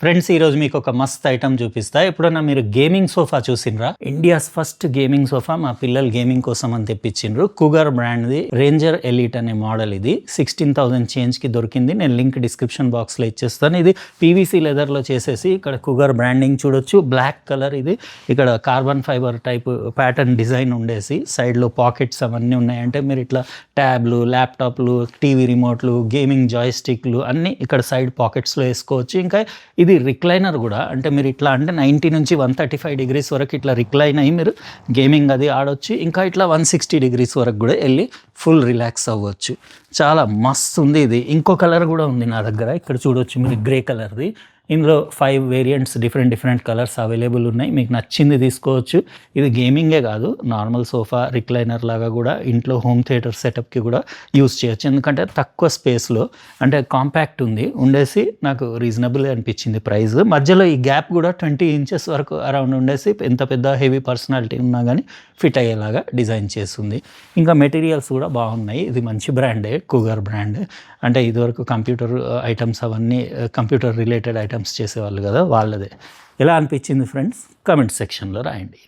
Friends, ఈరోజు మీకు ఒక మస్త్ ఐటమ్ చూపిస్తా. ఎప్పుడన్నా మీరు గేమింగ్ సోఫా చూసిండ్రా? ఇండియాస్ ఫస్ట్ గేమింగ్ సోఫా మా పిల్లలు గేమింగ్ కోసం అని తెప్పించిండ్రు. కూగర్ బ్రాండ్ది రేంజర్ ఎలీట్ అనే మోడల్. ఇది 16,000 చేంజ్కి దొరికింది. నేను లింక్ డిస్క్రిప్షన్ బాక్స్లో ఇచ్చేస్తాను. ఇది పీవీసీ లెదర్లో చేసేసి ఇక్కడ కూగర్ బ్రాండింగ్ చూడొచ్చు. Black colour. ఇది ఇక్కడ carbon fibre type pattern design ఉండేసి సైడ్లో పాకెట్స్ అవన్నీ ఉన్నాయి. అంటే మీరు ఇట్లా ట్యాబ్లు, ల్యాప్టాప్లు, టీవీ రిమోట్లు, గేమింగ్ జాయ్స్టిక్లు అన్నీ ఇక్కడ సైడ్ పాకెట్స్లో వేసుకోవచ్చు. ఇంకా ఇది రిక్లైనర్ కూడా. అంటే మీరు ఇట్లా అంటే 90 నుంచి 135 డిగ్రీస్ వరకు ఇట్లా రిక్లైన్ అయ్యి మీరు గేమింగ్ అది ఆడొచ్చు. ఇంకా ఇట్లా 160 డిగ్రీస్ వరకు కూడా వెళ్ళి ఫుల్ రిలాక్స్ అవ్వచ్చు. చాలా మస్తు ఉంది. ఇది ఇంకో కలర్ కూడా ఉంది నా దగ్గర. ఇక్కడ చూడొచ్చు మీరు, గ్రే కలర్ది. ఇందులో 5 వేరియంట్స్, డిఫరెంట్ కలర్స్ అవైలబుల్ ఉన్నాయి. మీకు నచ్చింది తీసుకోవచ్చు. ఇది గేమింగే కాదు, నార్మల్ సోఫా రిక్లైనర్ లాగా కూడా ఇంట్లో హోమ్ థియేటర్ సెటప్కి కూడా యూస్ చేయొచ్చు. ఎందుకంటే తక్కువ స్పేస్లో, అంటే కాంపాక్ట్ ఉండేసి నాకు రీజనబుల్ అనిపించింది ప్రైస్. మధ్యలో ఈ గ్యాప్ కూడా 20 ఇంచెస్ వరకు అరౌండ్ ఉండేసి ఎంత పెద్ద హెవీ పర్సనాలిటీ ఉన్నా కానీ ఫిట్ అయ్యేలాగా డిజైన్ చేస్తుంది. ఇంకా మెటీరియల్స్ కూడా బాగున్నాయి. ఇది మంచి బ్రాండే, కూగర్ బ్రాండ్. అంటే ఇదివరకు కంప్యూటర్ ఐటమ్స్ అవన్నీ, కంప్యూటర్ రిలేటెడ్ ఐటమ్స్ చేసేవాళ్ళు కదా, వాళ్ళదే. ఎలా అనిపించింది ఫ్రెండ్స్? కామెంట్ సెక్షన్లో రాయండి.